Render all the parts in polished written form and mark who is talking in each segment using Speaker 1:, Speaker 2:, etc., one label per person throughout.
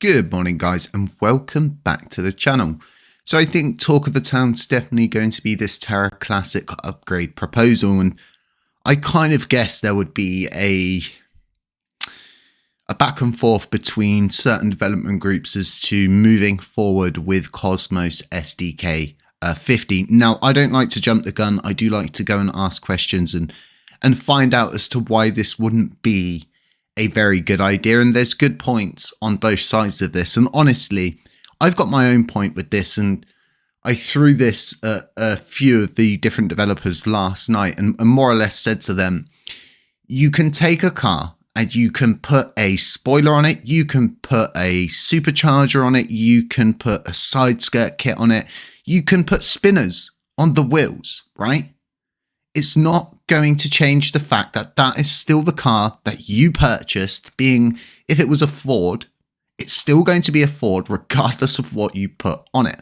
Speaker 1: Good morning, guys, and welcome back to the channel. So I think talk of the town's definitely going to be this Terra Classic upgrade proposal, and I kind of guessed there would be a back and forth between certain development groups as to moving forward with Cosmos SDK 50. Now, I don't like to jump the gun. I do like to go and ask questions and find out as to why this wouldn't be a very good idea, and there's good points on both sides of this. And honestly, I've got my own point with this, and I threw this at a few of the different developers last night and more or less said to them, you can take a car and you can put a spoiler on it, you can put a supercharger on it, you can put a side skirt kit on it, you can put spinners on the wheels, right? It's not going to change the fact that that is still the car that you purchased, being if it was a Ford, it's still going to be a Ford regardless of what you put on it.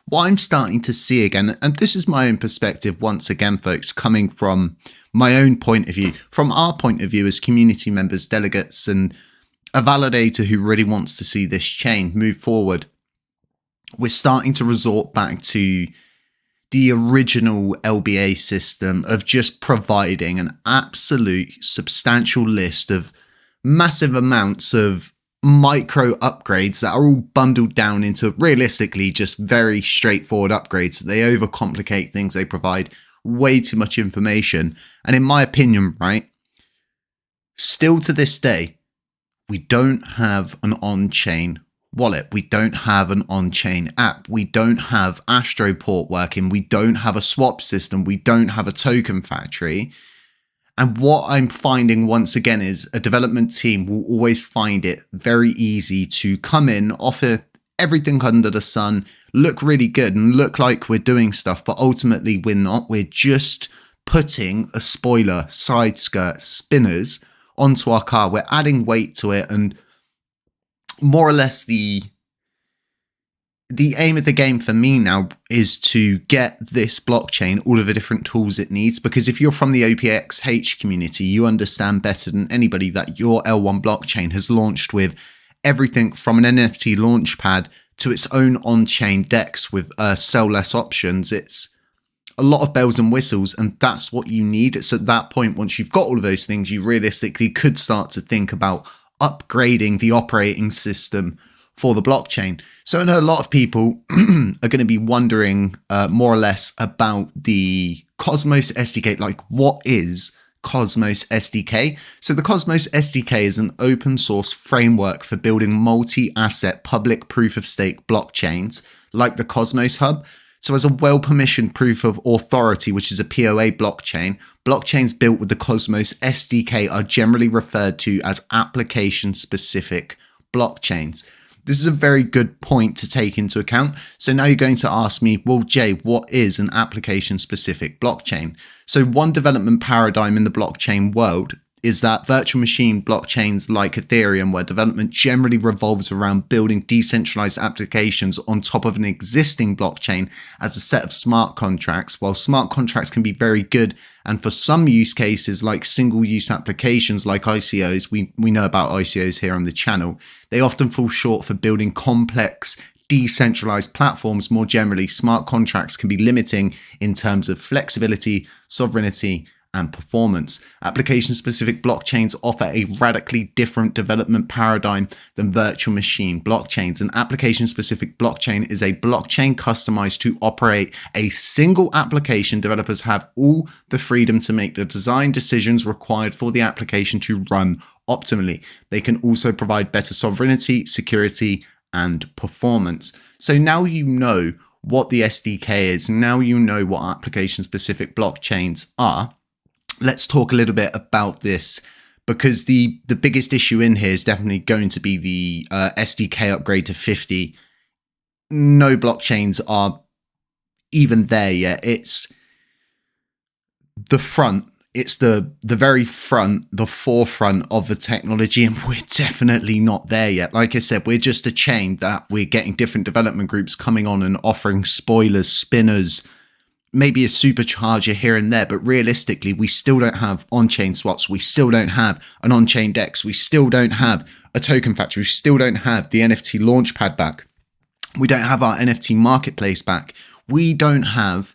Speaker 1: What I'm starting to see again, and this is my own perspective once again, folks, coming from my own point of view, from our point of view as community members, delegates, and a validator who really wants to see this chain move forward, we're starting to resort back to the original LBA system of just providing an absolute substantial list of massive amounts of micro upgrades that are all bundled down into realistically just very straightforward upgrades. They overcomplicate things. They provide way too much information. And in my opinion, right, still to this day, we don't have an on-chain wallet. We don't have an on-chain app. We don't have Astroport working. We don't have a swap system. We don't have a token factory. And what I'm finding once again is a development team will always find it very easy to come in, offer everything under the sun, look really good and look like we're doing stuff, but ultimately we're not. We're just putting a spoiler, side skirt, spinners onto our car. We're adding weight to it, and more or less the aim of the game for me now is to get this blockchain all of the different tools it needs, because if you're from the OPXH community, you understand better than anybody that your L1 blockchain has launched with everything from an NFT launchpad to its own on-chain DEX with sell less options. It's a lot of bells and whistles, and that's what you need. It's at that point, once you've got all of those things, you realistically could start to think about upgrading the operating system for the blockchain. So I know a lot of people are going to be wondering more or less about the Cosmos SDK. Like, what is Cosmos SDK? So the Cosmos SDK is an open source framework for building multi-asset public proof of stake blockchains like the Cosmos Hub. So as a well-permissioned proof of authority, which is a POA blockchain, blockchains built with the Cosmos SDK are generally referred to as application-specific blockchains. This is a very good point to take into account. So now you're going to ask me, well, Jay, what is an application-specific blockchain? So one development paradigm in the blockchain world is that virtual machine blockchains like Ethereum, where development generally revolves around building decentralized applications on top of an existing blockchain as a set of smart contracts. While smart contracts can be very good, and for some use cases like single-use applications like ICOs, we know about ICOs here on the channel, they often fall short for building complex decentralized platforms. More generally, smart contracts can be limiting in terms of flexibility, sovereignty, and performance. Application-specific blockchains offer a radically different development paradigm than virtual machine blockchains. An application-specific blockchain is a blockchain customized to operate a single application. Developers have all the freedom to make the design decisions required for the application to run optimally. They can also provide better sovereignty, security, and performance. So now you know what the SDK is. Now you know what application-specific blockchains are. Let's talk a little bit about this, because the biggest issue in here is definitely going to be the SDK upgrade to 50. No blockchains are even there yet. It's the front. It's the very front, the forefront of the technology, and we're definitely not there yet. Like I said, we're just a chain that we're getting different development groups coming on and offering spoilers, spinners, maybe a supercharger here and there, but realistically, we still don't have on-chain swaps. We still don't have an on-chain DEX. We still don't have a token factory. We still don't have the NFT launchpad back. We don't have our NFT marketplace back. We don't have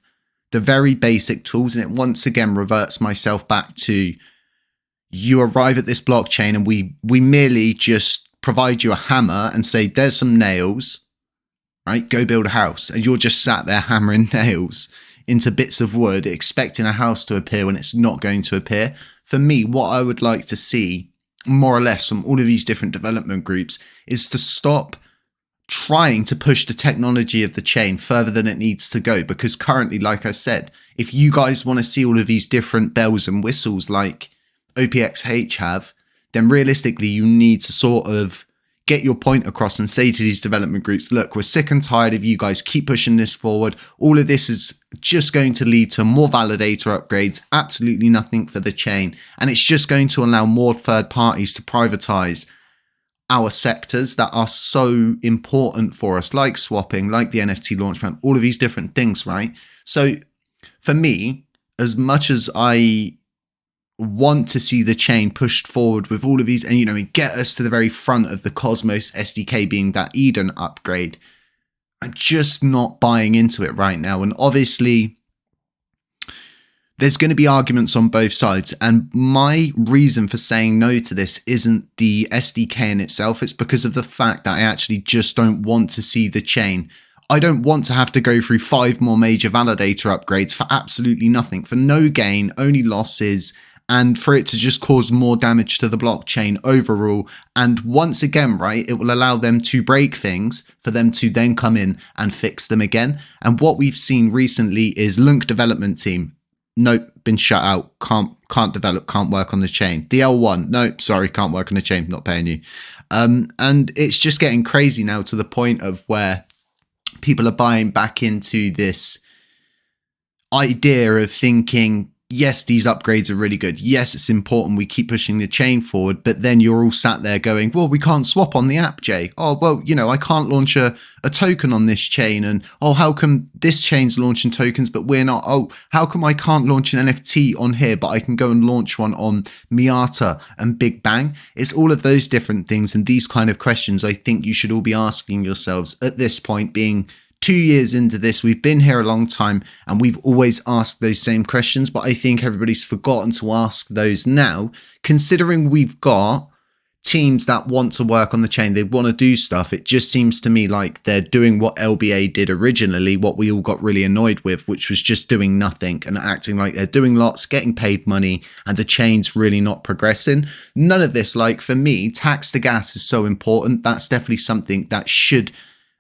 Speaker 1: the very basic tools. And it once again reverts myself back to, you arrive at this blockchain and we merely just provide you a hammer and say, there's some nails, right? Go build a house. And you're just sat there hammering nails into bits of wood, expecting a house to appear when it's not going to appear. For me, what I would like to see, more or less, from all of these different development groups is to stop trying to push the technology of the chain further than it needs to go. Because currently, like I said, if you guys want to see all of these different bells and whistles like OPXH have, then realistically, you need to sort of get your point across and say to these development groups, look, we're sick and tired of you guys keep pushing this forward. All of this is just going to lead to more validator upgrades, absolutely nothing for the chain. And it's just going to allow more third parties to privatize our sectors that are so important for us, like swapping, like the NFT launchpad, all of these different things, right? So for me, as much as I want to see the chain pushed forward with all of these and, and get us to the very front of the Cosmos SDK being that Eden upgrade, I'm just not buying into it right now. And obviously there's going to be arguments on both sides. And my reason for saying no to this isn't the SDK in itself. It's because of the fact that I actually just don't want to see the chain. I don't want to have to go through 5 more major validator upgrades for absolutely nothing, for no gain, only losses, and for it to just cause more damage to the blockchain overall. And once again, right, it will allow them to break things for them to then come in and fix them again. And what we've seen recently is LUNC development team, nope, been shut out, can't develop, can't work on the chain. The L1, nope, sorry, can't work on the chain, not paying you. And it's just getting crazy now to the point of where people are buying back into this idea of thinking, yes, these upgrades are really good. Yes, it's important. We keep pushing the chain forward, but then you're all sat there going, well, we can't swap on the app, Jay. Oh, well, I can't launch a token on this chain. And, oh, how come this chain's launching tokens, but we're not? Oh, how come I can't launch an NFT on here, but I can go and launch one on Miata and Big Bang? It's all of those different things. And these kind of questions I think you should all be asking yourselves at this point, being 2 years into this. We've been here a long time and we've always asked those same questions, but I think everybody's forgotten to ask those now, considering we've got teams that want to work on the chain. They want to do stuff. It just seems to me like they're doing what LBA did originally, what we all got really annoyed with, which was just doing nothing and acting like they're doing lots, getting paid money, and the chain's really not progressing. None of this, like for me, tax to gas is so important. That's definitely something that should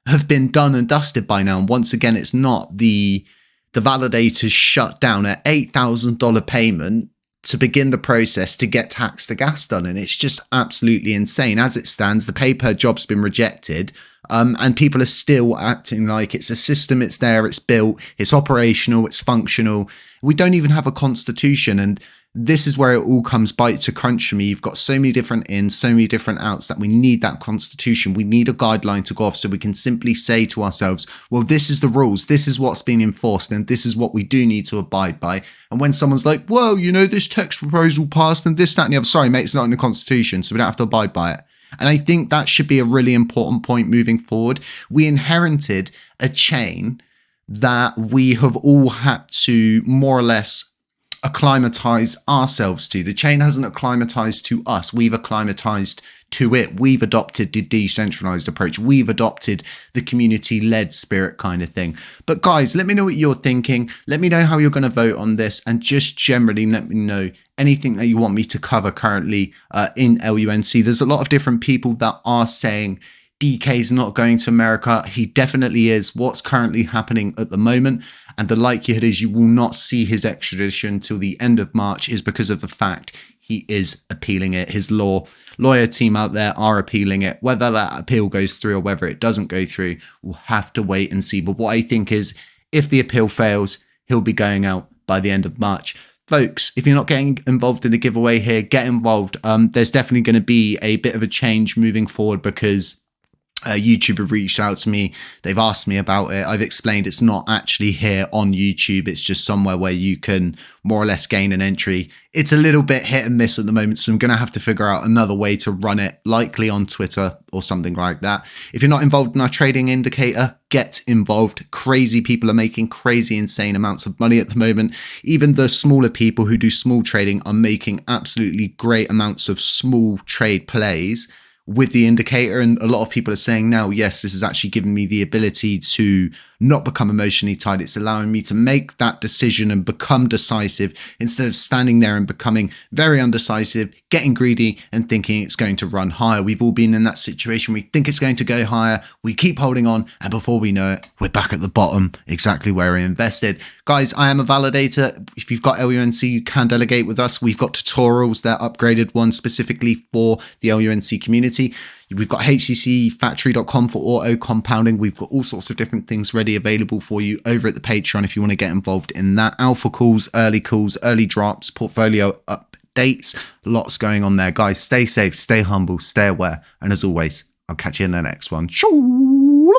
Speaker 1: have been done and dusted by now. And once again, it's not. The validators shut down at $8,000 payment to begin the process to get tax to gas done. And it's just absolutely insane. As it stands, the pay per job's been rejected. And people are still acting like it's a system, it's there, it's built, it's operational, it's functional. We don't even have a constitution. And this is where it all comes bite to crunch for me. You've got so many different ins, so many different outs that we need that constitution. We need a guideline to go off so we can simply say to ourselves, well, this is the rules. This is what's being enforced. And this is what we do need to abide by. And when someone's like, whoa, this text proposal passed and this, that, and the other. Sorry, mate, it's not in the constitution, so we don't have to abide by it. And I think that should be a really important point moving forward. We inherited a chain that we have all had to more or less acclimatize ourselves to. The chain hasn't acclimatized to us. We've acclimatized to it. We've adopted the decentralized approach. We've adopted the community-led spirit kind of thing. But guys, let me know what you're thinking. Let me know how you're going to vote on this, and just generally let me know anything that you want me to cover currently in LUNC. There's a lot of different people that are saying DK's not going to America. He definitely is. What's currently happening at the moment, and the likelihood is you will not see his extradition till the end of March, is because of the fact he is appealing it. His lawyer team out there are appealing it. Whether that appeal goes through or whether it doesn't go through, we'll have to wait and see. But what I think is, if the appeal fails, he'll be going out by the end of March. Folks, if you're not getting involved in the giveaway here, get involved. There's definitely going to be a bit of a change moving forward, because YouTube have reached out to me. They've asked me about it. I've explained it's not actually here on YouTube. It's just somewhere where you can more or less gain an entry. It's a little bit hit and miss at the moment, so I'm going to have to figure out another way to run it, likely on Twitter or something like that. If you're not involved in our trading indicator, get involved. Crazy people are making crazy, insane amounts of money at the moment. Even the smaller people who do small trading are making absolutely great amounts of small trade plays with the indicator. And a lot of people are saying now, yes, this is actually giving me the ability to not become emotionally tied. It's allowing me to make that decision and become decisive instead of standing there and becoming very undecisive, getting greedy and thinking it's going to run higher. We've all been in that situation. We think it's going to go higher. We keep holding on. And before we know it, we're back at the bottom, exactly where we invested. Guys, I am a validator. If you've got LUNC, you can delegate with us. We've got tutorials. They're upgraded ones specifically for the LUNC community. We've got hccfactory.com for auto compounding. We've got all sorts of different things ready available for you over at the Patreon if you want to get involved in that. Alpha calls, early drops, portfolio updates, lots going on there. Guys, stay safe, stay humble, stay aware. And as always, I'll catch you in the next one. Ciao.